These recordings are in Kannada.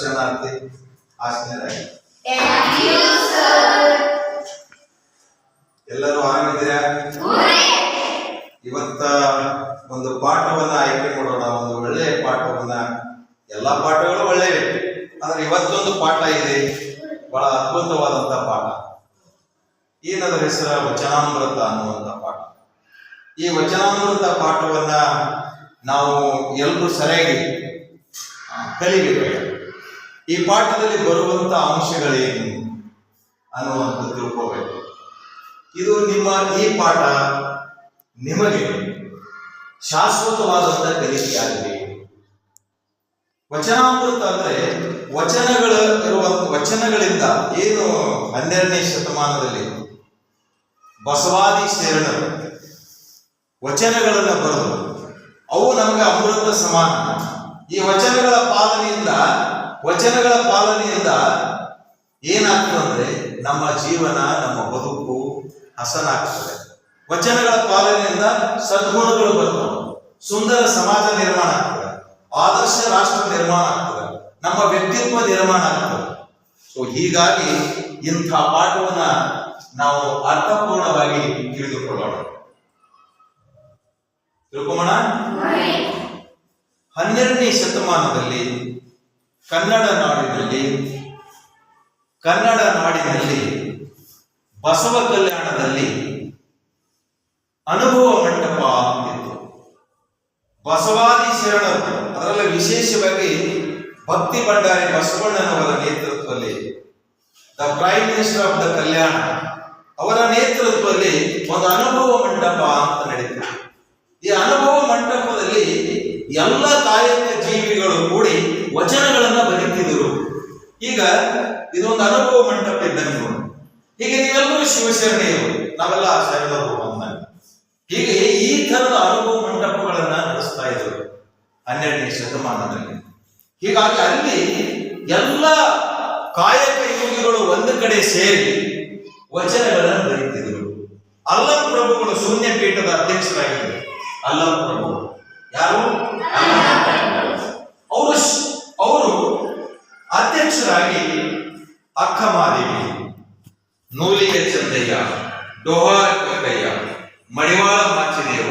ಶರಣಾರ್ಥಿ ಆಸ್ನೇರಾಗಿ ಎಲ್ಲರೂ ಆರಾಮಿದ್ದೀರಾ? ಇವತ್ತ ಒಂದು ಪಾಠವನ್ನ ಆಯ್ಕೆ ಮಾಡೋಣ. ಒಂದು ಒಳ್ಳೆಯ ಪಾಠವನ್ನ, ಎಲ್ಲಾ ಪಾಠಗಳು ಒಳ್ಳೆಯವೆ, ಆದ್ರೆ ಇವತ್ತೊಂದು ಪಾಠ ಇದೆ, ಬಹಳ ಅದ್ಭುತವಾದಂತ ಪಾಠ. ಏನದರ ಹೆಸರ ವಚನಾಮೃತ ಅನ್ನುವಂತ ಪಾಠ. ಈ ವಚನಾಮೃತ ಪಾಠವನ್ನ ನಾವು ಎಲ್ಲರೂ ಸರಿಯಾಗಿ ಕಲಿಬೇಕು. ಈ ಪಾಠದಲ್ಲಿ ಬರುವಂತ ಅಂಶಗಳೇನು ಅನ್ನುವಂಥ ತಿಳ್ಕೋಬೇಕು. ಇದು ಈ ಪಾಠ ನಿಮಗೆ ಶಾಶ್ವತವಾದಂತ ಕಲಿಕೆಯಾಗಿದೆ. ವಚನಾಮೃತ ಅಂದ್ರೆ ವಚನಗಳಿಂದ ಏನು 12ನೇ ಶತಮಾನದಲ್ಲಿ ಬಸವಾದಿ ಶರಣರು ವಚನಗಳನ್ನು ಬರೆದು ಅವು ನಮಗೆ ಅಮೃತ ಸಮಾನ. ಈ ವಚನಗಳ ಪಾಲನೆಯಿಂದ ಏನಾಗ್ತದೆ ಅಂದ್ರೆ ನಮ್ಮ ಜೀವನ, ನಮ್ಮ ಬದುಕು ಹಸನಾಗ್ತದೆ. ವಚನಗಳ ಪಾಲನೆಯಿಂದ ಸದ್ಗುಣಗಳು ಬರ್ತವೆ, ಸುಂದರ ಸಮಾಜ ನಿರ್ಮಾಣ ಆಗ್ತದೆ, ಆದರ್ಶ ರಾಷ್ಟ್ರ ನಿರ್ಮಾಣ ಆಗ್ತದೆ, ನಮ್ಮ ವ್ಯಕ್ತಿತ್ವ ನಿರ್ಮಾಣ ಆಗ್ತದೆ. ಸೊ ಹೀಗಾಗಿ ಇಂಥ ಪಾಠವನ್ನ ನಾವು ಅರ್ಥಪೂರ್ಣವಾಗಿ ತಿಳಿದುಕೊಳ್ಳೋಣ. ತಿಳ್ಕೊಂಬೋಣ. 12ನೇ ಶತಮಾನದಲ್ಲಿ ಕನ್ನಡ ನಾಡಿನಲ್ಲಿ ಬಸವ ಕಲ್ಯಾಣದಲ್ಲಿ ಅನುಭವ ಮಂಟಪ ಅಂತಿತ್ತು. ಬಸವಾದಿ ಶರಣರು, ಅದರಲ್ಲಿ ವಿಶೇಷವಾಗಿ ಭಕ್ತಿ ಭಂಡಾರಿ ಬಸವಣ್ಣನವರ ನೇತೃತ್ವದಲ್ಲಿ the prime minister of the Kalyana ಅವರ ನೇತೃತ್ವದಲ್ಲಿ ಒಂದು ಅನುಭವ ಮಂಟಪ ಅಂತ ನಡೀತು. ಈ ಅನುಭವ ಮಂಟಪದಲ್ಲಿ ಎಲ್ಲ ಕಾಯಕ ಜೀವಿಗಳು ಕೂಡಿ ವಚನಗಳನ್ನ ಬರೀತಿದ್ರು. ಈಗ ಇದೊಂದು ಅನುಭವ ಮಂಟಪ ಇದ್ದಂಗೆ. ಹೀಗೆ ನೀವೆಲ್ಲರೂ ಶಿವಶರಣೆಯರು, ನಾವೆಲ್ಲ ಶರಣರು ಅಂದಾಗ ಹೀಗೆ ಈ ತರದ ಅನುಭವ ಮಂಟಪಗಳನ್ನ ನಡೆಸ್ತಾ ಇದ್ರು 12ನೇ ಶತಮಾನದಲ್ಲಿ. ಹೀಗಾಗಿ ಅಲ್ಲಿ ಎಲ್ಲ ಕಾಯಕ ಯೋಗಿಗಳು ಒಂದು ಕಡೆ ಸೇರಿ ವಚನಗಳನ್ನು ಬರೀತಿದ್ರು. ಅಲ್ಲಂ ಪ್ರಭುಗಳು ಶೂನ್ಯ ಪೀಠದ ಅಧ್ಯಕ್ಷರಾಗಿದ್ದರು. ಅಲ್ಲಂ ಪ್ರಭು ಯಾರು? ಅವರು ಅಧ್ಯಕ್ಷರಾಗಿ ಅಕ್ಕಮಾದೇವಿ, ನೂಲಿಯ ಚಂದಯ್ಯ, ಡೋಹಾರ ಕಕ್ಕಯ್ಯ, ಮಡಿವಾಳ ಮಾಚಿದೇವ,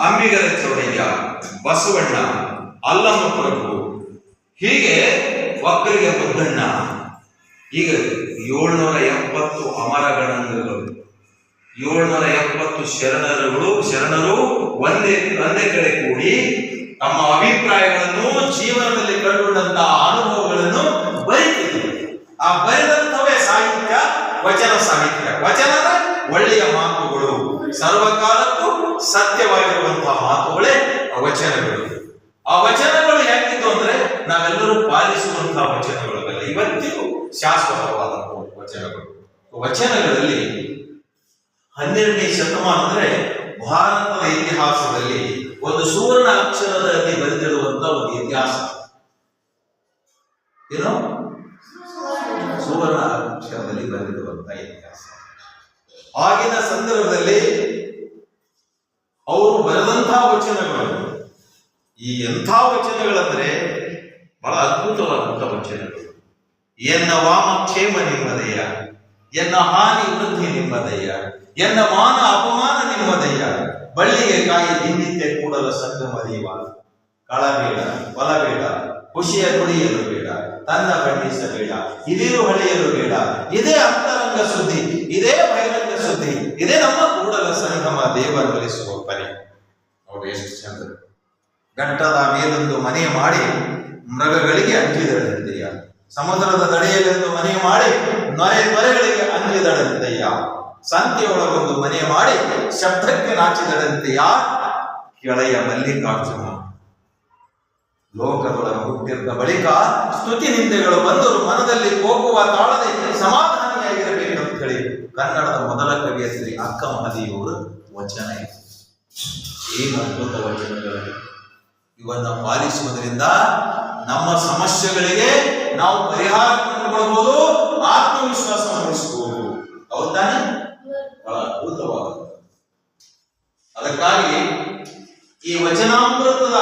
ಅಂಬಿಗರ ಚೌಡಯ್ಯ, ಬಸವಣ್ಣ, ಅಲ್ಲಮ್ಮ ಪ್ರಭು, ಹೀಗೆ ಒಕ್ಕಲಿಗ ಮುದ್ದಣ್ಣ, ಈಗ 770 ಅಮರಗಣಗಳು, 770 ಶರಣರು ಒಂದೇ ಕಡೆ ಕೂಡಿ ತಮ್ಮ ಅಭಿಪ್ರಾಯಗಳನ್ನು, ಜೀವನದಲ್ಲಿ ಕಂಡುಕೊಂಡಂತಹ ಅನುಭವಗಳನ್ನು ಬರೀತಿದ್ರು. ಆ ಬರೆದಂತವೇ ಸಾಹಿತ್ಯ, ವಚನ ಸಾಹಿತ್ಯ. ವಚನದ ಒಳ್ಳೆಯ ಮಾತುಗಳು, ಸರ್ವಕಾಲಕ್ಕೂ ಸತ್ಯವಾಗಿರುವಂತಹ ಮಾತುಗಳೇ ವಚನಗಳು. ಆ ವಚನಗಳು ಹೇಗಿತ್ತು ಅಂದ್ರೆ ನಾವೆಲ್ಲರೂ ಪಾಲಿಸುವಂತಹ ವಚನಗಳಲ್ಲ, ಇವತ್ತಿಗೂ ಶಾಶ್ವತವಾದಂತಹ ವಚನಗಳು. ವಚನಗಳಲ್ಲಿ 12ನೇ ಶತಮಾನ ಅಂದ್ರೆ ಭಾರತದ ಇತಿಹಾಸದಲ್ಲಿ ಒಂದು ಸುವರ್ಣ ಅಕ್ಷರದಲ್ಲಿ ಬರೆದಿರುವಂತ ಒಂದು ಇತಿಹಾಸ. ಏನು? ಸುವರ್ಣ ಅಕ್ಷರದಲ್ಲಿ ಬರೆದಿರುವಂತಹ ಇತಿಹಾಸ. ಆಗಿನ ಸಂದರ್ಭದಲ್ಲಿ ಅವರು ಬರೆದಂತಹ ವಚನಗಳು, ಈ ಎಂಥ ವಚನಗಳಂದ್ರೆ ಬಹಳ ಅದ್ಭುತವಾದಂತಹ ವಚನಗಳು. ಎನ್ನ ವಾಮಕ್ಷೇಮ ನಿಮ್ಮದಯ್ಯ, ಎನ್ನ ಹಾನಿ ವೃದ್ಧಿ ನಿಮ್ಮದಯ್ಯ, ಎನ್ನ ಮಾನ ಅಪಮಾನ ನಿಮ್ಮದಯ್ಯ, ಬಳ್ಳಿಗೆ ಕಾಯಿ ನಿನ್ನಿತ್ಯ ಕೂಡಲ ಸಂಗಮದೀವ, ಕಳಬೇಡ ಬಲಬೇಡ, ಖುಷಿಯ ಕುಡಿಯಲು ಬೇಡ, ತನ್ನ ಬಣ್ಣಿಸಬೇಡ, ಇದಿರು ಹಳೆಯಲು ಬೇಡ, ಇದೇ ಅಂತರಂಗ ಸುದ್ದಿ, ಇದೇ ಬಹಿರಂಗ ಸುದ್ದಿ, ಇದೇ ನಮ್ಮ ಕೂಡಲ ಸಂಗಮ ದೇವರಲ್ಲಿಸುವ ಪರಿ. ನೋಡಿ ಎಷ್ಟು ಚಂದ. ಘಟ್ಟದ ಮೇಲೊಂದು ಮನೆ ಮಾಡಿ ಮೃಗಗಳಿಗೆ ಅಂಜಿದಳಂತೆಯ, ಸಮುದ್ರದ ದಡೆಯಲ್ಲೊಂದು ಮನೆ ಮಾಡಿ ನೊರೆಗಳಿಗೆ ಅಂಜಿದಳಂತೆಯ, ಸಂತೆಯೊಳಗೊಂದು ಮನೆ ಮಾಡಿ ಶಬ್ದಕ್ಕೆ ನಾಚಿದಳಂತೆಯ, ಕೆಳೆಯ ಮಲ್ಲಿಕಾರ್ಜುನ. ಲೋಕದೊಳಗೆ ಹುಟ್ಟಿದ್ದ ಬಳಿಕ ಸ್ತುತಿ ನಿಂದೆಗಳು ಬಂದರು, ಮನದಲ್ಲಿ ಕೋಪುವ ತಾಳದೆ ಸಮಾಧಾನಿಯಾಗಿರಬೇಕಂತ ಹೇಳಿ ಕನ್ನಡದ ಮೊದಲ ಕವಿಯತ್ರಿ ಅಕ್ಕ ಮಹದೇವಿಯವರು ವಚನ ಇದೆ. ಏನು ಅದ್ಭುತ ವಚನಗಳು! ಇವನ್ನ ಪಾಲಿಸುವುದರಿಂದ ನಮ್ಮ ಸಮಸ್ಯೆಗಳಿಗೆ ನಾವು ಪರಿಹಾರ ಕಂಡುಕೊಳ್ಳಬಹುದು, ಆತ್ಮವಿಶ್ವಾಸ ಮೂಡಿಸಬಹುದು. ಹೌದಾನೆ? ಬಹಳ ಅದ್ಭುತವಾದ. ಅದಕ್ಕಾಗಿ ಈ ವಚನಾಮೃತದ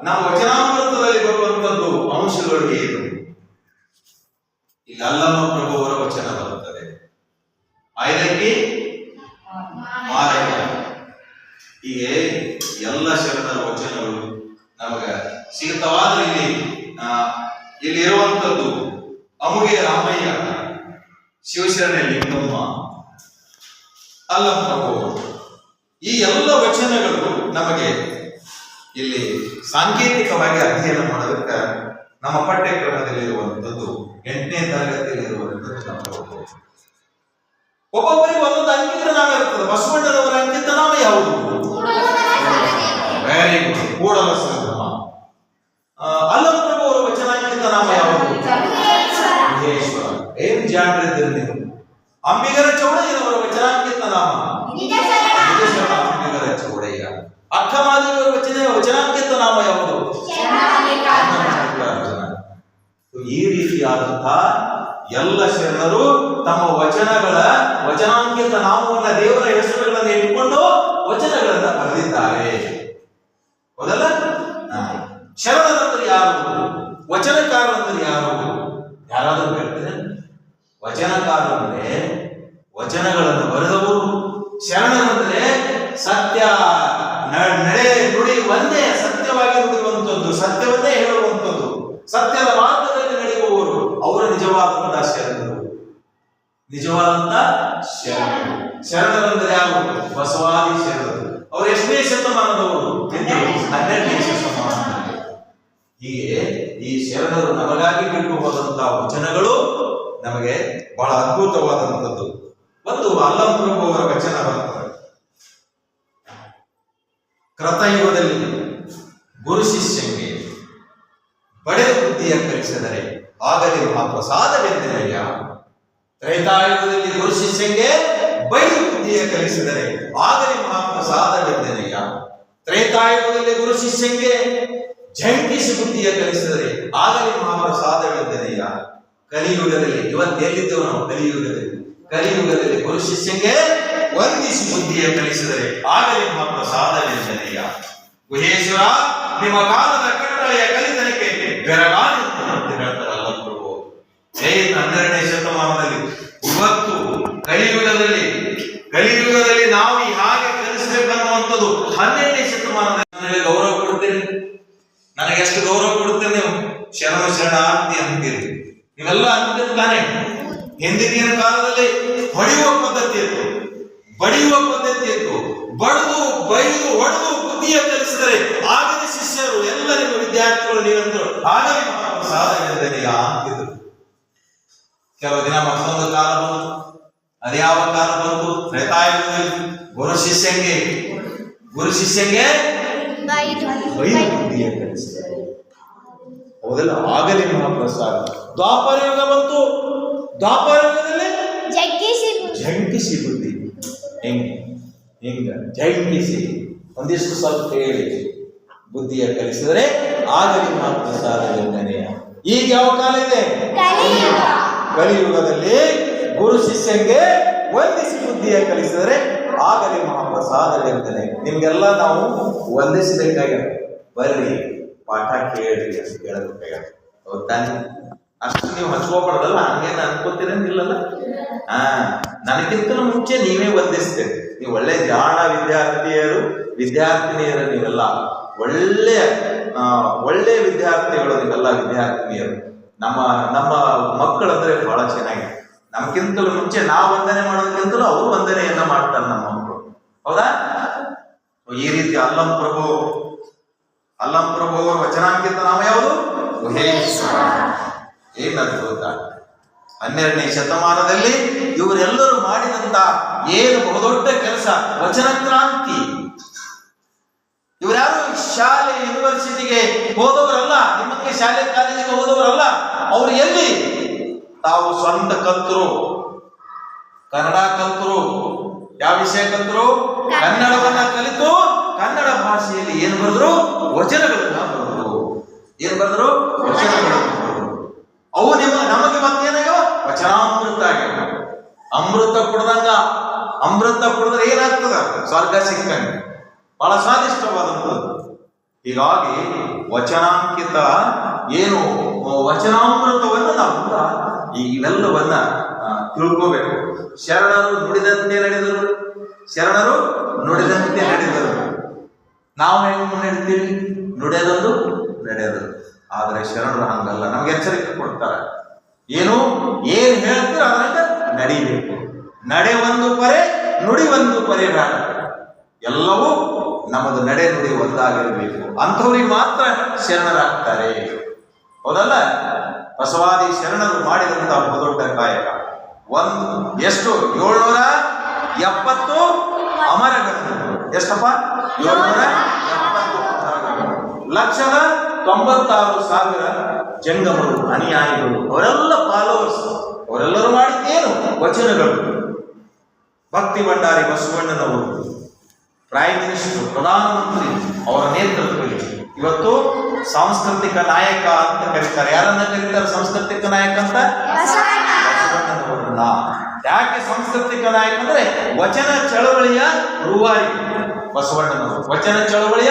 ನಮ್ಮ ವಚನಾಮೃತದಲ್ಲಿ ಬರುವಂತದ್ದು ಅಂಶಗಳು ಏನು? ಇಲ್ಲಿ ಅಲ್ಲಮ ಪ್ರಭುವರ ವಚನ ಬರುತ್ತದೆ. ಐದಕ್ಕೆ ಮಾರಕ. ಹೀಗೆ ಎಲ್ಲ ಶರಣರ ವಚನಗಳು ನಮಗೆ ಸಿಗುತ್ತವಾದ್ರೆ ಇಲ್ಲಿ ಇರುವಂತದ್ದು ಅಮುಗೆ ರಾಮಯ್ಯ, ಶಿವಶರಣ ಲಿಂಗಮ್ಮ, ಅಲ್ಲಮ ಪ್ರಭು, ಈ ಎಲ್ಲ ವಚನಗಳು ನಮಗೆ ಇಲ್ಲಿ ಸಾಂಕೇತಿಕವಾಗಿ ಅಧ್ಯಯನ ಮಾಡೋದಕ್ಕೆ ನಮ್ಮ ಪಠ್ಯಕ್ರಮದಲ್ಲಿರುವಂಥದ್ದು 8ನೇ ತರಗತಿಯಲ್ಲಿರುವಂಥದ್ದು ನಾವು ನೋಡಬಹುದು. ಒಬ್ಬೊಬ್ಬರಿಗೆ ಒಂದೊಂದು ಅಂಕಿತ ನಾಮ ಇರ್ತದೆ. ಬಸವಣ್ಣನವರ ಅಂಕಿತ ನಾಮ ಯಾವುದು? Very good, Kudala Sangama. ಅಲ್ಲಮ ಪ್ರಭು ಅವರ ವಚನಾಂಕಿತ ನಾಮ ಯಾವುದು? ಮಹೇಶ್ವರ. ಏನ್ ಜಾಣ್ರಿದ್ದೀರಿ ನೀವು? ಅಂಬಿಗರ ಚೌಡಯ್ಯನವರ ವಚನಾಂಕಿತ ನಾಮ ಅಂಬಿಗರ ಚೌಡಯ್ಯ. ಅಕ್ಕಮಾದೇವಿಯವರ ವಚನಾಂಕಿತ ನಾಮ ಯಾವುದು? ಈ ರೀತಿಯಾದಂತಹ ಎಲ್ಲ ಶರಣರು ತಮ್ಮ ವಚನಾಂಕಿತ ನಾಮವನ್ನ, ದೇವರ ಹೆಸರುಗಳನ್ನು ಇಟ್ಟುಕೊಂಡು ವಚನಗಳನ್ನ ಬರೆದಿದ್ದಾರೆ. ಹೌದಲ್ಲ? ಶರಣರಂದ್ರೆ ಯಾರು? ವಚನಕಾರರಂದ್ರೆ ಯಾರು? ಯಾರಾದರೂ ಹೇಳ್ತಾರೆ? ವಚನಕಾರರಂದ್ರೆ ವಚನಗಳನ್ನು ಬರೆದವರು. ಶರಣರಂದ್ರೆ ಸತ್ಯ ನಡೆ ನುಡಿ ಒಂದೇ, ಸತ್ಯವಾಗಿ ನುಡಿಯುವಂಥದ್ದು, ಸತ್ಯವನ್ನೇ ಹೇಳುವಂಥದ್ದು, ಸತ್ಯದ ಮಾರ್ಗದಲ್ಲಿ ನಡೆಯುವವರು. ಅವರು ನಿಜವಾದಂತಹ ಶರಣರು. ನಿಜವಾದಂತಹ ಶರಣರು. ಶರಣರಂದ್ರೆ ಯಾರು? ಬಸವಾದಿ ಶರಣರು. ಅವರು ಎಷ್ಟನೇ ಶತಮಾನದವರು? 12ನೇ ಶತಮಾನದಲ್ಲಿ. ಹೀಗೆ ಈ ಶರಣರು ನಮಗಾಗಿ ಬಿಟ್ಟು ಹೋದಂತಹ ವಚನಗಳು ನಮಗೆ ಬಹಳ ಅದ್ಭುತವಾದಂಥದ್ದು. ಒಂದು ಅಲ್ಲಮ ಪ್ರಭು ಅವರ ವಚನ ಬರ್ತದೆ. ಕೃತಯುಗದಲ್ಲಿ ಗುರು ಶಿಷ್ಯಂಗೆ ಬಡೆ ಬುದ್ಧಿಯ ಕಲಿಸಿದರೆ ಆಗಲಿ ಮಹಾಪ್ರಸಾದವೆಂದೆನಯ್ಯ. ತ್ರೇತಾಯುಗದಲ್ಲಿ ಗುರು ಶಿಷ್ಯಂಗೆ ಬೈದು ಬುದ್ಧಿಯ ಕಲಿಸಿದರೆ ಆಗಲಿ ಮಹಾಪ್ರಸಾದವೆಂದೆನಯ್ಯ. ತ್ರೇತಾಯುಗದಲ್ಲಿ ಗುರು ಶಿಷ್ಯಂಗೆ ಜಂಕಿಸಿ ಬುದ್ಧಿಯ ಕಲಿಸಿದರೆ ಆಗಲಿ ಮಹಾಪ್ರಸಾದವೆಂದೆನಯ್ಯ. ಕಲಿಯುಗದಲ್ಲಿ ಇವತ್ತು ಎಲ್ಲಿದ್ದೇವೆ ನಾವು? ಕಲಿಯುಗದಲ್ಲಿ ಗುರು ಶಿಷ್ಯಂಗೆ ವಂದಿಸಿ ಬುದ್ಧಿಯ ಕಲಿಸಿದರೆ ಆಗಲಿ ಮಹಾಪ್ರಸಾದವೆಂದೆನಯ್ಯ. ಗುಹೇಶ್ವರ, ನಿಮ್ಮ ಕಾಲದ ಕಟ್ಟಳೆಯ ಕಲಿತನಕ್ಕೆ ಬೆರಗಾನಿ ಅಂತ ಹೇಳ್ತಾರಲ್ಲ ಪ್ರಭು. 12ನೇ ಶತಮಾನದಲ್ಲಿ ಇವತ್ತು ಕಲಿಯುಗದಲ್ಲಿ ನಾವು ಹಾಗೆ ಕಲಿಸಬೇಕನ್ನುವಂಥದ್ದು 12ನೇ ಶತಮಾನದಲ್ಲಿ ನನಗೆ ಗೌರವ ಕೊಡ್ತೇನೆ. ನನಗೆ ಎಷ್ಟು ಗೌರವ ಕೊಡ್ತೇನೆ ನೀವು? ಶರಣಾರ್ಥಿ ಅಂತೀರಿ. ನೀವೆಲ್ಲ ಅಂತೀರಿ ತಾನೆ? ಹಿಂದಿನ ಕಾಲದಲ್ಲಿ ಹೊಡೆಯುವ ಪದ್ಧತಿ ಇತ್ತು, ಬಡಿಯುವ ಪದ್ಧತಿ ಇತ್ತು. ಬಡಿದು ಬೈದು ಹೊಡೆದು ಬುದ್ಧಿಯ ಕಲಿಸಿದರೆ ಆಗಲಿ ಶಿಷ್ಯರು ಎಲ್ಲರಿಗೂ ವಿದ್ಯಾರ್ಥಿಗಳು ನೀವಂತರು ಆಗಲಿ ಮಹಾಪ್ರಸಾದವೆಂದೆನಯ್ಯ ಅಂತಿದ್ರು. ಕೆಲವು ದಿನ ಮತ್ತೊಂದು ಕಾಲ ಬಂತು. ಅದ್ಯಾವ ಕಾಲ ಬಂತು? ತ್ರೇತಾಯುಗದಲ್ಲಿ ಗುರು ಶಿಷ್ಯಂಗೆ ಬೈದು ಬುದ್ಧಿಯ ಕಲಿಸಿದರೆ ಹೌದಲ್ಲ, ಆಗಲಿ ಮಹಾಪ್ರಸಾದ. ದ್ವಾಪರ ಯುಗ ಬಂತು. ದ್ವಾಪರ ಯುಗದಲ್ಲಿ ಜಂಕಿಸಿ ಬುದ್ಧಿ. ಹಿಂಗ ಜಂಕಿಸಿ ಒಂದಿಷ್ಟು ಸ್ವಲ್ಪ ಹೇಳಿ ಬುದ್ಧಿಯ ಕಲಿಸಿದರೆ ಆಗಲಿ ಮಹಾಪ್ರಸಾದವೆಂದೆನಯ್ಯ. ಈಗ ಯಾವ ಕಾಲ ಇದೆ? ಕಲಿಯುಗದಲ್ಲಿ ಗುರು ಶಿಷ್ಯಂಗೆ ವಂದಿಸಿ ಬುದ್ಧಿಯ ಕಲಿಸಿದರೆ ಆಗಲಿ ಮಹಾಪ್ರಸಾದವೆಂದೆನಯ್ಯ. ನಿಮ್ಗೆಲ್ಲ ನಾವು ವಂದಿಸಬೇಕಾಗ ಬರ್ರಿ ಪಾಠ ಕೇಳಿ ಅಂತ ಹೇಳಬೇಕಾಗ. ಹೌದು ತಾನೆ? ಅಷ್ಟು ನೀವು ಹಚ್ಕೋಬಾರ್ದಲ್ಲ, ಹಂಗೇನು ಅನ್ಕೋತೀರಂದಿಲ್ಲಲ್ಲ. ನನಗಿಂತಲೂ ಮುಂಚೆ ನೀವೇ ವಂದಿಸ್ತೇವೆ. ನೀವು ಒಳ್ಳೆ ಜಾಣ ವಿದ್ಯಾರ್ಥಿನಿಯರು ನೀವೆಲ್ಲ ಒಳ್ಳೆ ವಿದ್ಯಾರ್ಥಿಗಳು. ನೀವೆಲ್ಲ ವಿದ್ಯಾರ್ಥಿನಿಯರು. ನಮ್ಮ ಮಕ್ಕಳಂದ್ರೆ ಬಹಳ ಚೆನ್ನಾಗಿದೆ. ನಮ್ಗಿಂತಲೂ ಮುಂಚೆ ನಾವು ವಂದನೆ ಮಾಡೋದಕ್ಕಿಂತಲೂ ಅವರು ವಂದನೆಯನ್ನ ಮಾಡ್ತಾರೆ ನಮ್ಮ ಮಕ್ಕಳು. ಹೌದಾ? ಈ ರೀತಿ ಅಲ್ಲಮ ಪ್ರಭು ಅವರ ವಚನಾಂಕಿತ ನಾಮ ಯಾವುದು? ಗುಹೇಶ್ವರ. ಏನದು ಗೊತ್ತಾ? 12ನೇ ಶತಮಾನದಲ್ಲಿ ಇವರೆಲ್ಲರೂ ಮಾಡಿದಂತ ಏನು ಬಹುದೊಡ್ಡ ಕೆಲಸ, ವಚನ ಕ್ರಾಂತಿ. ಇವರ್ಯಾರು ಶಾಲೆ ಯೂನಿವರ್ಸಿಟಿಗೆ ಹೋದವರಲ್ಲ, ನಿಮಗೆ ಶಾಲೆ ಕಾಲೇಜಿಗೆ ಹೋದವರಲ್ಲ. ಅವರು ಎಲ್ಲಿ ತಾವು ಸ್ವಂತ ಕಲ್ತರು, ಕನ್ನಡ ಕಲ್ತರು. ಯಾವ ವಿಷಯ ಕಲ್ತರು? ಕನ್ನಡವನ್ನ ಕಲಿತು ಕನ್ನಡ ಭಾಷೆಯಲ್ಲಿ ಏನು ಬರೆದ್ರು? ವಚನಗಳನ್ನ ಬರೆದ್ರು. ಏನ್ ಬರೆದ್ರು? ವಚನಗಳನ್ನು ಬರೆದ್ರು. ಅವು ನಮಗೆ ಮತ್ತೇನಾಗ್ಯಾವ? ವಚನಾಮೃತ ಆಗ್ಯಾವ. ಅಮೃತ ಕುಡ್ದಂಗ. ಅಮೃತ ಕುಡಿದ್ರೆ ಏನಾಗ್ತದ? ಸ್ವರ್ಗ ಸಿಕ್ಕಂಗ. ಬಹಳ ಸ್ವಾದಿಷ್ಟವಾದಂಥದ್ದು. ಹೀಗಾಗಿ ವಚನಾಂಕಿತ ಏನು ವಚನಾಮೃತವನ್ನು ನಾವು ಇವೆಲ್ಲವನ್ನ ತಿಳ್ಕೋಬೇಕು. ಶರಣರು ನುಡಿದಂತೆ ನಡೆದರು, ಶರಣರು ನುಡಿದಂತೆ ನಡೆದರು. ನಾವು ಹೆಂಗೆ ಮುನ್ನಡೆತೀವಿ? ನುಡಿಯೋದೊಂದು ನಡೆಯೋದು. ಆದರೆ ಶರಣರು ಹಂಗಲ್ಲ, ನಮ್ಗೆ ಎಚ್ಚರಿಕೆ ಕೊಡ್ತಾರೆ. ಏನು ಹೇಳ್ತೀರ ಅದನ್ನ ನಡಿಬೇಕು. ನಡೆ ಒಂದು ಪರೆ, ನುಡಿ ಒಂದು ಪರೆ ಬೇಡ. ಎಲ್ಲವೂ ನಮ್ಮದು ನಡೆ ನುಡಿ ಒಂದಾಗಿರಬೇಕು. ಅಂಥವ್ರಿಗೆ ಮಾತ್ರ ಶರಣರಾಗ್ತಾರೆ. ಹೌದಲ್ಲ? ಬಸವಾದಿ ಶರಣರು ಮಾಡಿದಂತಹ ಬಹುದೊಡ್ಡ ಕಾಯಕ ಎಷ್ಟು 770 ಅಮರಗಳನ್ನು. ಎಷ್ಟಪ್ಪ? 770 ಅಮರಗಳನ್ನು. 1,96,000 ಜಂಗಮರು, ಅನುಯಾಯಿಗಳು, ಅವರೆಲ್ಲ ಫಾಲೋವರ್ಸ್. ಅವರೆಲ್ಲರೂ ಮಾಡಿದ್ದೇನು? ವಚನಗಳು. ಭಕ್ತಿ ಭಂಡಾರಿ ಬಸವಣ್ಣನವರು ಪ್ರೈಮ್ ಮಿನಿಸ್ಟರ್, ಪ್ರಧಾನಮಂತ್ರಿ, ಅವರ ನೇತೃತ್ವದಲ್ಲಿ ಇವತ್ತು ಸಾಂಸ್ಕೃತಿಕ ನಾಯಕ ಅಂತ ಕರೀತಾರೆ. ಯಾರನ್ನ ಕರೀತಾರೆ ಸಾಂಸ್ಕೃತಿಕ ನಾಯಕ ಅಂತ? ಬಸವಣ್ಣನವರನ್ನ. ಯಾಕೆ ಸಾಂಸ್ಕೃತಿಕ ನಾಯಕ ಅಂದ್ರೆ ವಚನ ಚಳವಳಿಯ ರೂವಾರಿ ಬಸವಣ್ಣನವರು. ವಚನ ಚಳವಳಿಯ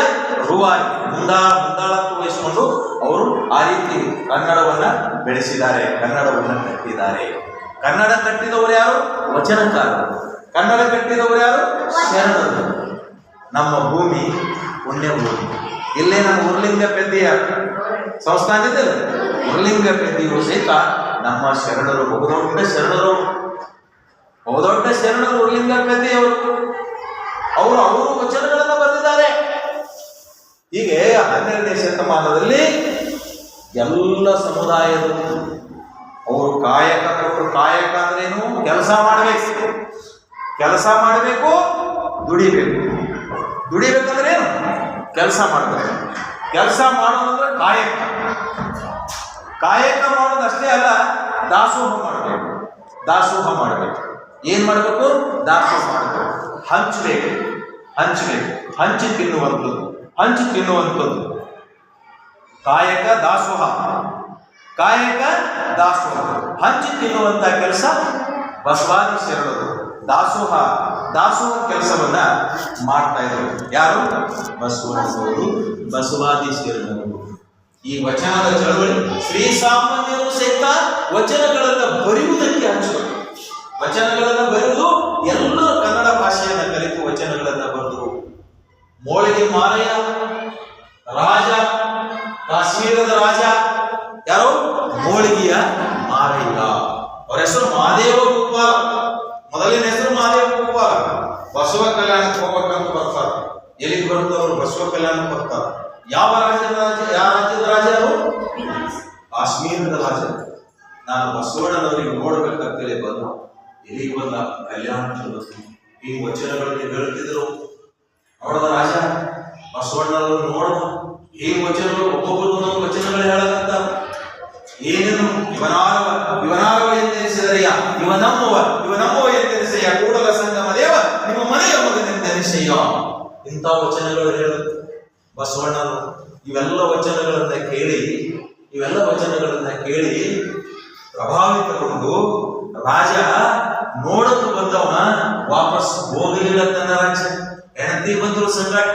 ರೂವಾರಿ ಮುಂದಾಳತ್ವ ವಹಿಸಿಕೊಂಡು ಅವರು ಆ ರೀತಿ ಕನ್ನಡವನ್ನ ಬೆಳೆಸಿದ್ದಾರೆ, ಕನ್ನಡವನ್ನ ಕಟ್ಟಿದ್ದಾರೆ. ಕನ್ನಡ ಕಟ್ಟಿದವರು ಯಾರು? ವಚನಕಾರರು. ಕನ್ನಡ ಕಟ್ಟಿದವರು ಯಾರು? ಶರಣರು. ನಮ್ಮ ಭೂಮಿ ಪುಣ್ಯ ಭೂಮಿ. ಇಲ್ಲೇ ನಮ್ಮ ಉರ್ಲಿಂಗ ಪೆದ್ದಿಯ ಸಂಸ್ಥಾನ ಇದೆ. ಉರ್ಲಿಂಗ ಪೆದ್ದಿಯು ಸಹಿತ ನಮ್ಮ ಶರಣರು, ಬಹುದೊಡ್ಡ ಶರಣರು, ಬಹುದೊಡ್ಡ ಶರಣರು ಉರ್ಲಿಂಗ ಪೆದ್ದಿಯವರು. ಅವರು ವಚನಗಳನ್ನು ಬರೆದಿದ್ದಾರೆ. ಹೀಗೆ 12ನೇ ಶತಮಾನದಲ್ಲಿ ಎಲ್ಲ ಸಮುದಾಯದ ಅವರು ಕಾಯಕ ಕೊಟ್ಟರು. ಕಾಯಕ ಅಂದ್ರೇನು? ಕೆಲಸ ಮಾಡಬೇಕು. ಕೆಲಸ ಮಾಡಬೇಕು, ದುಡಿಬೇಕು. ದುಡಿಬೇಕಂದ್ರೆ ಏನು? ಕೆಲಸ ಮಾಡಬೇಕು. ಕೆಲಸ ಮಾಡೋದಂದ್ರೆ ಕಾಯಕ. ಕಾಯಕ ಮಾಡೋದಷ್ಟೇ ಅಲ್ಲ, ದಾಸೋಹ ಮಾಡಬೇಕು. ದಾಸೋಹ ಮಾಡಬೇಕು. ಏನ್ ಮಾಡಬೇಕು? ದಾಸೋಹ ಮಾಡಬೇಕು. ಹಂಚಬೇಕು. ಹಂಚಿ ತಿನ್ನುವಂಥದ್ದು ಕಾಯಕ ದಾಸೋಹ. ಕಾಯಕ ದಾಸೋಹ, ಹಂಚಿ ತಿನ್ನುವಂತ ಕೆಲಸ ಬಸವಾದಿ ಶರಣರು. ದಾಸೋಹ ಕೆಲಸವನ್ನ ಮಾಡ್ತಾ ಇದ್ರು. ಯಾರು? ಬಸವಣ್ಣನವರು, ಬಸವಾದಿ ಶರಣರು. ಈ ವಚನದ ಚಳವಳಿ ಶ್ರೀಸಾಮಾನ್ಯರು ಸಹಿತ ವಚನಗಳನ್ನ ಬರೆಯುವುದಕ್ಕೆ ಹಚ್ಚಬೇಕು. ವಚನಗಳನ್ನ ಬರೆಯುವುದು, ಎಲ್ಲರೂ ಕನ್ನಡ ಭಾಷೆಯನ್ನ ಕಲಿತು ವಚನಗಳನ್ನ ಬರೆದರು. ಮೋಳಿಗೆ ಮಾರಯ್ಯ ರಾಜ, ಕಾಶ್ಮೀರದ ರಾಜ ಯಾರು? ಮೋಳಿಗೆಯ ಮಾರಯ್ಯ. ಅವರ ಹೆಸರು ಮಹಾದೇವ ಗೋಪಾಲ. ಮೊದಲಿನ ಹೆಸರು ಮಹಾದೇವ ಗೋಪಾಲ. ಬಸವ ಕಲ್ಯಾಣಕ್ಕೆ ಹೋಗ್ಬೇಕಂತ ಬರ್ತಾರೆ. ಎಲ್ಲಿಗೆ ಬರ್ತವರು? ಬಸವ ಕಲ್ಯಾಣಕ್ಕೆ ಬರ್ತಾರೆ. ಯಾವ ರಾಜ್ಯದ ರಾಜ ಅವರು? ಕಾಶ್ಮೀರದ ರಾಜ. ನಾನು ಬಸವಣ್ಣನವರಿಗೆ ನೋಡ್ಬೇಕಂತೇಳಿ ಬಂದ. ಎಲ್ಲಿಗೆ ಬಂದ? ಕಲ್ಯಾಣಕ್ಕೆ. ಈ ವಚನಗಳಲ್ಲಿ ಹೇಳುತ್ತಿದ್ರು. ನೋಡದ ರಾಜ ಬಸವಣ್ಣನವರು ನೋಡದ ಈ ವಚನಗಳು, ಒಬ್ಬೊಬ್ಬರು ವಚನಗಳು ಹೇಳಕಂತ. ಏನೇನು? ಇವನಾರವ ಎಂದೆನಿಸಿದರೆಯ, ಇವನಮ್ಮವ ಎಂದೆನಿಸಯ್ಯ, ಕೂಡಲ ಸಂಗಮ ದೇವ ನಿಮ್ಮ ಮನೆಯ ಮಗನೆಂದೆನಿಸಯ್ಯ. ಇಂಥ ವಚನಗಳು ಹೇಳುತ್ತೆ ಬಸವಣ್ಣನು. ಇವೆಲ್ಲ ವಚನಗಳನ್ನ ಕೇಳಿ ಪ್ರಭಾವಿತಗೊಂಡು ರಾಜ ನೋಡಕ್ಕೆ ಬಂದವನ ವಾಪಸ್ ಹೋಗಲಿಲ್ಲ. ತನ್ನ ರಾಜ್ಯ ಹೆಂಡತಿ ಬಂದರು ಸಂಗಾಟ.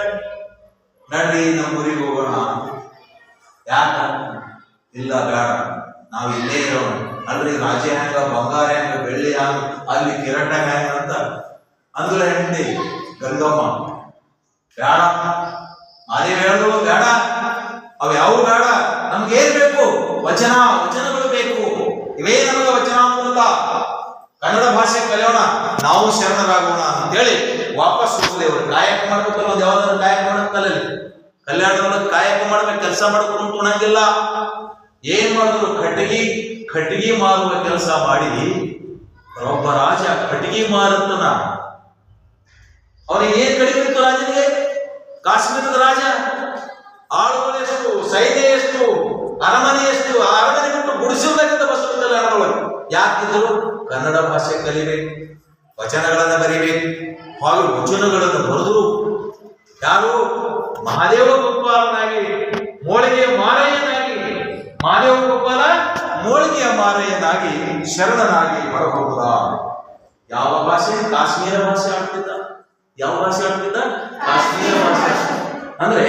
ನಡ್ರಿ ನಮ್ಮ ಊರಿಗೆ ಹೋಗೋಣ. ಯಾಕ? ಇಲ್ಲ ಬೇಡ, ನಾವು ಇಲ್ಲೇ ಇರೋಣ. ಅಲ್ರಿ ರಾಜ್ಯ ಹೆಂಗ, ಬಂಗಾರ ಹೆಂಗ, ಬೆಳ್ಳಿ ಹ್ಯಾಂಗ, ಅಲ್ಲಿ ಕಿರಟ ಹೆಂಗ ಅಂತ ಅಂದ್ರ ಹೆಂಡತಿ ಗಂಗಮ್ಮ. ಬೇಡ, ಅದೇ ಹೇಳಿದ್ರು ಬೇಡ. ಅವು ಯಾವ ಬೇಡ, ನಮ್ಗೇನ್ ಬೇಕು? ವಚನಗಳು ಬೇಕು. ಇವೇ ನಮಗೆ ವಚನಾಮೃತ. ಕನ್ನಡ ಭಾಷೆ ಕಲಿಯೋಣ, ನಾವು ಶರಣರಾಗೋಣ ಅಂತೇಳಿ ವಾಪಸ್ ಹೋಗಲಿ. ಅವರು ಕಾಯಕ ಮಾಡ್ಬೇಕಲ್ಲ, ಒಂದು ಯಾವ್ದಾದ್ರು ಕಾಯಕ ಮಾಡಕ್ ಕಲೀಲಿ. ಕಲ್ಯಾಣದೊಳಗೆ ಕಾಯಕ ಮಾಡ್ಬೇಕು, ಕೆಲಸ ಮಾಡ್ಕೊಂಡು ಉಣಂಗಿಲ್ಲ. ಏನ್ ಮಾಡಿದ್ರು? ಕಟ್ಟಿಗೆ ಮಾರುವ ಕೆಲಸ ಮಾಡಿ ಒಬ್ಬ ರಾಜ ಕಟ್ಟಿಗೆ ಮಾರುತ್ತನ. ಅವನಿಗೆ ಏನ್ ಕಡಿಮೆ ಇತ್ತು ರಾಜನಿಗೆ? ಕಾಶ್ಮೀರದ ರಾಜ ಆಳುಗಳೆಷ್ಟು, ಸೈನ್ಯ ಎಷ್ಟು, ಅರಮನೆ ಎಷ್ಟು. ಆ ಅರಮನೆ ಬಿಟ್ಟು ಗುಡಿಸಿರ್ಬೇಕಂತ ಬಸವ ಕಲ್ಯಾಣದೊಳಗೆ. ಯಾಕಿದ್ರು? ಕನ್ನಡ ಭಾಷೆ ಕಲಿಬೇಕು, ವಚನಗಳನ್ನ ಬರಿಬೇಕು. ಹಾಗೂ ವಚನಗಳನ್ನು ಬರೆದ್ರು. ಯಾರು? ಮಹಾದೇವ ಗೋಪಾಲನಾಗಿ, ಮೋಳಿಗೆಯ ಮಾರಯ್ಯನಾಗಿ, ಮಹಾದೇವ ಗೋಪಾಲ ಮೋಳಿಗೆಯ ಮಾರಯ್ಯನಾಗಿ, ಶರಣನಾಗಿ ಬರಬಹುದಾ? ಯಾವ ಭಾಷೆ? ಕಾಶ್ಮೀರ ಭಾಷೆ ಆಡ್ತಿದ್ದ. ಯಾವ ಭಾಷೆ ಆಡ್ತಿದ್ದ? ಕಾಶ್ಮೀರ ಭಾಷೆ. ಅಂದ್ರೆ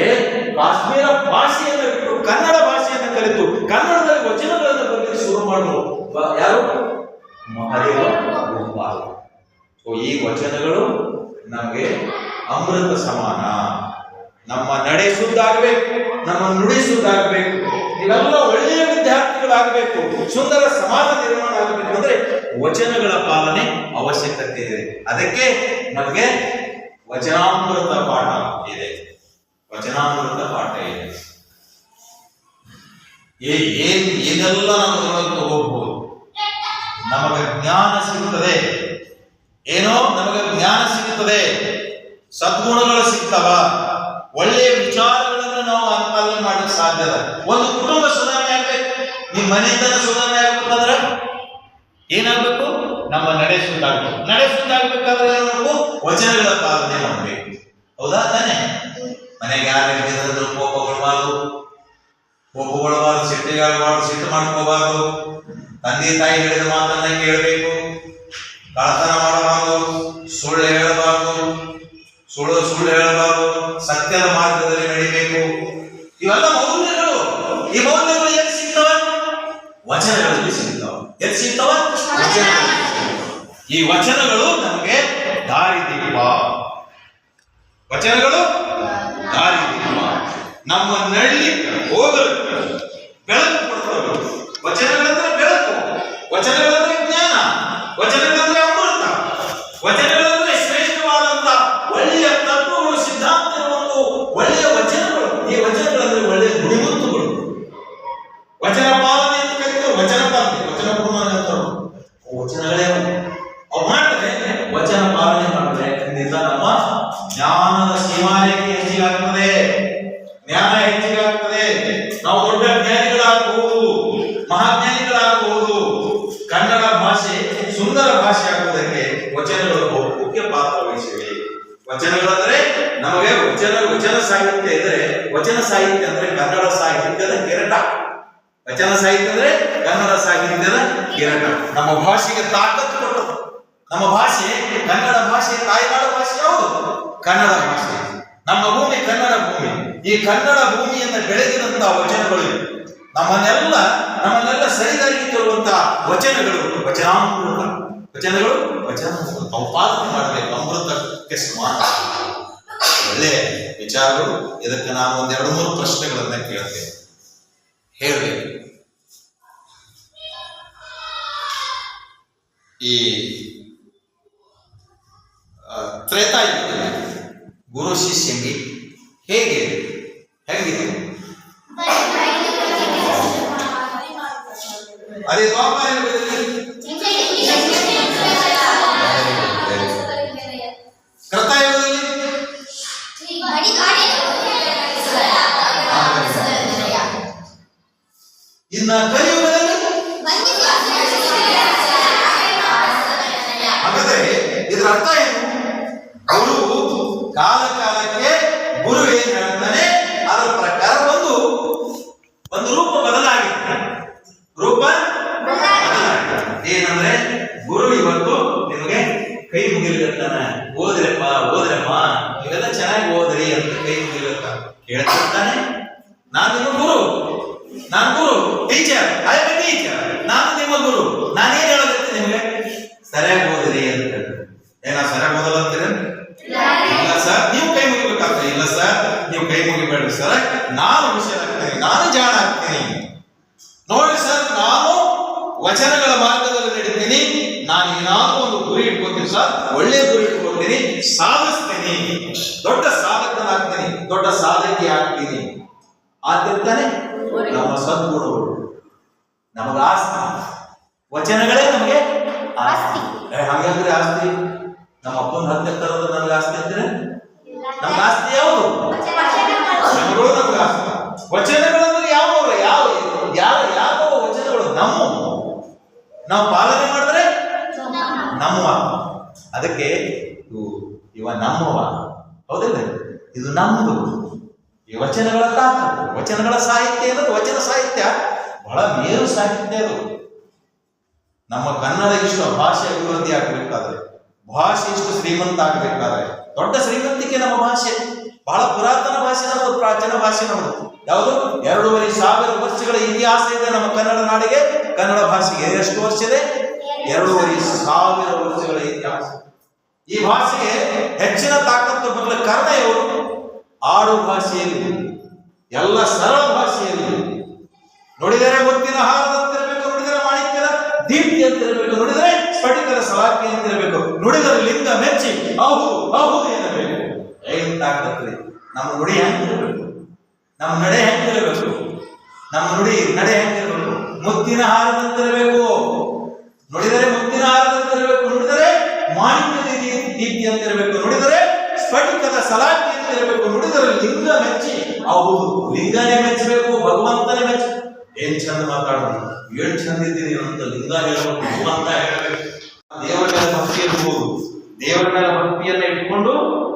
ಕಾಶ್ಮೀರ ಭಾಷೆಯನ್ನು ಬಿಟ್ಟು ಕನ್ನಡ ಭಾಷೆಯನ್ನು ಕಲಿತು ಕನ್ನಡದಲ್ಲಿ ವಚನಗಳನ್ನು ಬರೆಯಲು ಶುರು ಮಾಡಿದ್ರು ಯಾರು? ಮಹಾದೇವ ಗೋಪಾಲ್. ಈ ವಚನಗಳು ನಮಗೆ ಅಮೃತ ಸಮಾನ. ನಮ್ಮ ನಡೆ ಶುದ್ಧಾಗಬೇಕು, ನಮ್ಮ ನುಡಿ ಶುದ್ಧಾಗಬೇಕು, ನೀವೆಲ್ಲ ಒಳ್ಳೆಯ ವಿದ್ಯಾರ್ಥಿಗಳಾಗಬೇಕು, ಸುಂದರ ಸಮಾಜ ನಿರ್ಮಾಣ ಆಗಬೇಕು ಅಂದ್ರೆ ವಚನಗಳ ಪಾಲನೆ ಅವಶ್ಯಕತೆ ಇದೆ. ಅದಕ್ಕೆ ನಮಗೆ ವಚನಾಮೃತ ಪಾಠ ಇದೆ. ವಚನಾಮೃತ ಪಾಠ ಇದೆ. ಏನೆಲ್ಲ ನಾವು ತಗೋಬಹುದು, ನಮಗೆ ಜ್ಞಾನ ಸಿಗುತ್ತದೆ. ಏನೋ ನಮಗೆ ಜ್ಞಾನ ಸಿಗುತ್ತದೆ, ಸದ್ಗುಣಗಳು ಸಿಗ್ತವ, ಒಳ್ಳೆಯ ವಿಚಾರಗಳನ್ನು ನಾವು ಪಾಲನೆ ಮಾಡಲಿಕ್ಕೆ ಸಾಧ್ಯ. ಒಂದು ಕುಟುಂಬ ಸುಧಾರಣೆ ಆಗ್ಬೇಕು, ನಿಮ್ಮ ಮನೆತನ ಸುಧಾರಣೆ ಆಗ್ಬೇಕಂದ್ರೆ ಏನಾಗಬೇಕು? ನಮ್ಮ ನಡೆ ಸುದ್ದಾಗಬೇಕು. ನಡೆ ಸುದ್ದಾಗಬೇಕಾದ್ರೆ ನಾವು ವಚನಗಳ ಪಾಲನೆ ಮಾಡಬೇಕು. ಹೌದಾ ತಾನೆ? ಮನೆಗೆ ಯಾರು ಕೋಪಗೊಳ್ಬಾರ್ದು, ಸಿಟ್ಟಿಗಾಗಬಾರ್ದು, ಸಿಟ್ಟು ಮಾಡ್ಕೋಬಾರ್ದು. ತಂದೆ ತಾಯಿ ಹೇಳಿದ ಮಾತನ್ನ ಕೇಳಬೇಕು, ಕಳತನ ಮಾಡಬಾರ್ದು, ಸುಳ್ಳು ಹೇಳಬಾರ್ದು, ಸುಳ್ಳು ಹೇಳಬಾರ್ದು, ಸತ್ಯದ ಮಾರ್ಗದಲ್ಲಿ ನಡಿಬೇಕು. ಇವೆಲ್ಲ ಮೌಲ್ಯಗಳು. ಈ ಮೌಲ್ಯಗಳು ಎಲ್ಲಿ ಸಿಗ್ತವ? ವಚನಗಳಲ್ಲಿ ಸಿಗ್ತವ. ಎಲ್ಲಿ ಸಿಗ್ತವ? ಈ ವಚನಗಳು ನಮಗೆ ದಾರಿದೀಪ. ವಚನಗಳು ದಾರಿದೀಪ. ನಮ್ಮ ನಳ್ಳಿ ಹೋಗಲು ಬೆಳಕು ಕೊಡ್ತವೆ. ವಚನಗಳಂದ್ರೆ ಬೆಳಕು, ವಚನಗಳಂದ್ರೆ ಜ್ಞಾನ, ವಚನಗಳಂದ್ರೆ ಅಮೃತ, ವಚನಗಳಂದ್ರೆ ಶ್ರೇಷ್ಠವಾದಂತ ಒಳ್ಳೆಯ ತತ್ವಗಳು, ಸಿದ್ಧಾಂತಗಳು, ಒಳ್ಳೆಯ ವಚನಗಳು. ಈ ವಚನಗಳಂದ್ರೆ ಒಳ್ಳೆಯ ನುಡಿಮುತ್ತುಗಳು. ವಚನ ಪಾಲನೆ ಅಂತ ಕರೀತಾರೆ. ವಚನ ಪಾಲನೆ, ವಚನ ಪ್ರಮಾಣ ಅಂತಾರೆ. ವಚನಗಳೇ ಅವು ಮಾಡಿದ್ರೆ, ವಚನ ಪಾಲನೆ ಮಾಡಿದ್ರೆ ಖಂಡಿತ ನಮ್ಮ ಜ್ಞಾನದ ಸೀಮಾರೇಖೆ ಹೆಚ್ಚಿಗಾಗ್ತದೆ, ಜ್ಞಾನ ಹೆಚ್ಚಿಗಾಗ್ತದೆ. ನಾವು ದೊಡ್ಡ ಜ್ಞಾನಿಗಳಾಗಬಹುದು, ಮಹಾಜ್ಞಾನಿಗಳಾಗಬಹುದು. ಕನ್ನಡ ಭಾಷೆ ಸುಂದರ ಭಾಷೆ ಆಗುವುದಕ್ಕೆ ವಚನಗಳು ಮುಖ್ಯ ಪಾತ್ರ ವಹಿಸಿವೆ. ವಚನಗಳಂದ್ರೆ ನಮಗೆ ವಚನ ಸಾಹಿತ್ಯ ಇದ್ರೆ, ವಚನ ಸಾಹಿತ್ಯ ಅಂದ್ರೆ ಕನ್ನಡ ಸಾಹಿತ್ಯದ ಕೆರಟ. ವಚನ ಸಾಹಿತ್ಯ ಅಂದ್ರೆ ಕನ್ನಡ ಸಾಹಿತ್ಯದ ಕೆರಟ. ನಮ್ಮ ಭಾಷೆಗೆ ತಾಕತ್ತು ಕೊಟ್ಟದು. ನಮ್ಮ ಭಾಷೆ, ಕನ್ನಡ ಭಾಷೆ ತಾಯ್ನಾಡ ಭಾಷೆ ಯಾವುದು? ಕನ್ನಡ ಭಾಷೆ. ನಮ್ಮ ಭೂಮಿ ಕನ್ನಡ ಭೂಮಿ. ಈ ಕನ್ನಡ ಭೂಮಿಯನ್ನು ಬೆಳೆದಿರುವಂತಹ ವಚನಗಳು ನಮ್ಮನ್ನೆಲ್ಲ ಸರಿದಾರಿಗೆ ತರುವಂತಹ ವಚನಗಳು ವಚನಾಮೃತ. ವಚನಗಳು ವಚನಾಮೃತ. ಅವು ಪಾಲನೆ ಮಾಡಬೇಕು, ಅಮೃತಕ್ಕೆ ಸಮಾನ. ಒಳ್ಳೆಯ ವಿಚಾರಗಳು. ಇದಕ್ಕೆ ನಾನು ಒಂದೆರಡು ಮೂರು ಪ್ರಶ್ನೆಗಳನ್ನ ಕೇಳ್ತೇನೆ, ಹೇಳಬೇಕು. ಈ ತ್ರೇತಾಯುಗದಲ್ಲಿ ಗುರು ಶಿಷ್ಯಂಗೆ ಹೇಗಿದೆ? ಅದೇ ದ್ವಾಪರ ಕೃತಯುಗದಲ್ಲಿ ಇನ್ನ ಕಲಿಯುಗದಲ್ಲಿ. ಹಾಗಾದ್ರೆ ಇದರ ಅರ್ಥ ಏನು? ಗುರು ಕಾಲಕ್ಕೆ ಗುರು ಏನ್ ಹೇಳ್ತಾನೆ ಅದರ ಪ್ರಕಾರ ಒಂದು ರೂಪ ಬದಲಾಗಿದೆ. ರೂಪ ಬದಲಾಗಿದೆ. ಏನಂದ್ರೆ ಗುರು ಇವತ್ತು ನಿಮಗೆ ಕೈ ಮುಗಿಲಿರ್ತಾನ, ಓದ್ರಪ್ಪ ನೀವೆಲ್ಲ ಚೆನ್ನಾಗಿ ಓದ್ರಿ ಅಂತ ಕೈ ಮುಗಿಲಿರ್ತಾನ. ಹೇಳ್ತಿರ್ತಾನೆ, ನಾನು ನಿಮ್ಮ ಗುರು, teacher, I am a teacher, ನಾನು ನಿಮ್ಮ ಗುರು, ನಾನೇನ್ ಹೇಳೋದಿರ್ತೀನಿ ನಿಮಗೆ? ಸರಿಯಾಗಿ ಓದ್ರಿ ಅಂತ ಹೇಳ್ತಾರೆ. ಏನ ಸರಿಯಾಗಿ ಓದಲ್ಲ ಅಂತೀರ? ಇಲ್ಲ ಸರ್, ನೀವು ಕೈ ಮುಗಿಬೇಕಾಗ್ತದೆ. ಇಲ್ಲ ಸರ್, ನೀವು ಕೈ ಮುಗಿಬೇಡ್ರಿ ಸರ್, ನಾನು ಹುಷಾರಾಗ್ತೀನಿ, ನಾನು ಜಾಣ ಆಗ್ತೀನಿ. ನೋಡಿ ಸರ್, ನಾನು ವಚನಗಳ ಮಾರ್ಗದಲ್ಲಿ ನಡೀತೀನಿ, ನಾನು ಏನಾದ್ರೂ ಒಂದು ಗುರಿ ಇಟ್ಕೊತೀನಿ ಸರ್, ಒಳ್ಳೆ ಗುರಿ ಇಟ್ಕೊತೀನಿ, ಸಾಧಿಸ್ತೀನಿ, ದೊಡ್ಡ ಸಾಧಕನಾಗ್ತೀನಿ, ದೊಡ್ಡ ಸಾಧಕಿ ಆಗ್ತೀನಿ. ಆದ್ರಿಂದಾನೆ ನಮ್ಮ ಸದ್ಗುಣಗಳು ನಮಗೆ ಆಸ್ತಿ. ವಚನಗಳೇ ನಮಗೆ ಆಸ್ತಿ. ಹಾಗಾದ್ರೆ ಆಸ್ತಿ ನಮ್ಮ ಅಪ್ಪನ 10 ಎಕರೆ ನಮ್ಗೆ ಆಸ್ತಿ ಅಂತೀರ? ನಮ್ಗೆ ಆಸ್ತಿ ಯಾವುದು? ವಚನಗಳು ನಮ್ಗೆ ಆಸ್ತಿ. ವಚನಗಳಂದ್ರೆ ಯಾವ ವಚನಗಳು ನಾವು ಪಾಲನೆ ಮಾಡಿದ್ರೆ ನಮ್ಮವ. ಅದಕ್ಕೆ ಇವ ನಮ್ಮವ, ಹೌದಿಲ್ಲ? ಇದು ನಮ್ಮದು. ಈ ವಚನಗಳ ತಾಕತ್ತು, ವಚನಗಳ ಸಾಹಿತ್ಯ ಅನ್ನೋದು, ವಚನ ಸಾಹಿತ್ಯ ಬಹಳ ಮೇರು ಸಾಹಿತ್ಯ. ಅದು ನಮ್ಮ ಕನ್ನಡ ಭಾಷೆ ಅಭಿವೃದ್ಧಿ ಆಗಬೇಕಾದ್ರೆ ಭಾಷೆ ಇಷ್ಟು ಶ್ರೀಮಂತ ಆಗ್ಬೇಕಾದ್ರೆ ದೊಡ್ಡ ಶ್ರೀಮಂತಿಕೆ ನಮ್ಮ ಭಾಷೆ. ಬಹಳ ಪುರಾತನ ಭಾಷೆ ನಮ್ಮದು, ಪ್ರಾಚೀನ ಭಾಷೆ ನಮ್ಮದು. ಯಾವುದು? 2500 ವರ್ಷಗಳ ಇತಿಹಾಸ ಇದೆ ನಮ್ಮ ಕನ್ನಡ ನಾಡಿಗೆ, ಕನ್ನಡ ಭಾಷೆಗೆ. ಎಷ್ಟು ವರ್ಷ ಇದೆ? 2500 ವರ್ಷಗಳ ಇತಿಹಾಸ. ಈ ಭಾಷೆಗೆ ಹೆಚ್ಚಿನ ತಾಕತ್ತು ಬರಲು ಕಾರಣ ಯಾವುದು? ಆಡು ಭಾಷೆಯಲ್ಲಿ, ಎಲ್ಲ ಸರಳ ಭಾಷೆಯಲ್ಲಿ. ನುಡಿದರೆ ಮುತ್ತಿನ ಹಾರದಂತಿರಬೇಕು, ನುಡಿದರೆ ಮಾಣಿಕ್ಯದ ದೀಪ್ತಿ ಅಂತಿರಬೇಕು, ನುಡಿದರೆ ಸ್ಫಟಿಕದ ಸಲಾಕೆ ಅಂತಿರಬೇಕು, ನುಡಿದರೆ ಲಿಂಗ ಮೆಚ್ಚಿ ಅಹು ಅಹು ಎನ್ನಬೇಕು. ಏನ್ ತಾಕತ್ತು! ನಮ್ಮ ನುಡಿ ಹೆಂಗಿರಬೇಕು, ನಮ್ಮ ನಡೆ ಹೆಂಗಿರಬೇಕು, ನಮ್ಮ ನುಡಿ ನಡೆ ಹೆಂಗಿರಬೇಕು? ಮುತ್ತಿನ ಹಾರದಂತಿರಬೇಕು, ನುಡಿದರೆ ಮುತ್ತಿನ ಹಾರದಂತಿರಬೇಕು, ನುಡಿದರೆ ಮಾಣಿಕ್ಯದ ದೀಪ್ತಿ ಅಂತಿರಬೇಕು, ನುಡಿದರೆ ಸ್ಫಟಿಕದ ಸಲಾಕೆ ಅಂತಿರಬೇಕು, ನುಡಿದರೆ ಲಿಂಗ ಮೆಚ್ಚಿ ಅಹು. ಲಿಂಗನೇ ಮೆಚ್ಚಬೇಕು, ಭಗವಂತನೇ ಮೆಚ್ಚ. ಏನ್ ಚಂದ ಮಾತಾಡೋದು, ಏನ್ ಚಂದ ಇದ್ದೀನಿ ಅಂತ ಲಿಂಗ ಹೇಳಬೇಕು, ಭಗವಂತ ಹೇಳಬೇಕು. ದೇವರ ಮೇಲೆ ಭಕ್ತಿ ಇರ್ಬೋದು, ದೇವರ ಮೇಲೆ ಭಕ್ತಿಯನ್ನ ಇಟ್ಕೊಂಡು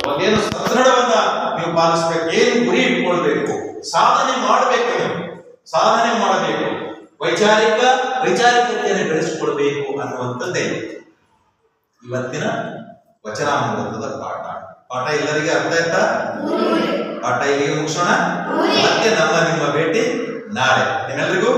ಅದೇನು ಸದೃಢವನ್ನ ನೀವು ಪಾಲಿಸ್ಬೇಕು. ಏನು ಗುರಿ ಇಟ್ಕೊಳ್ಬೇಕು, ಸಾಧನೆ ಮಾಡಬೇಕು, ನೀವು ಸಾಧನೆ ಮಾಡಬೇಕು, ವೈಚಾರಿಕತೆಯನ್ನು ಬೆಳೆಸಿಕೊಳ್ಬೇಕು ಅನ್ನುವಂಥದ್ದೇ ಇವತ್ತಿನ ವಚನಾಮೃತದ ಪಾಠ. ಪಾಠ ಎಲ್ಲರಿಗೆ ಅರ್ಥ ಆಯ್ತಾ? ಪಾಠ ಇಲ್ಲಿಗೆ ಮುಗಿಸೋಣ. ಮತ್ತೆ ನಿಮ್ಮ ಭೇಟಿ ನಾಳೆ. ನಿಮ್ಮೆಲ್ಲರಿಗೂ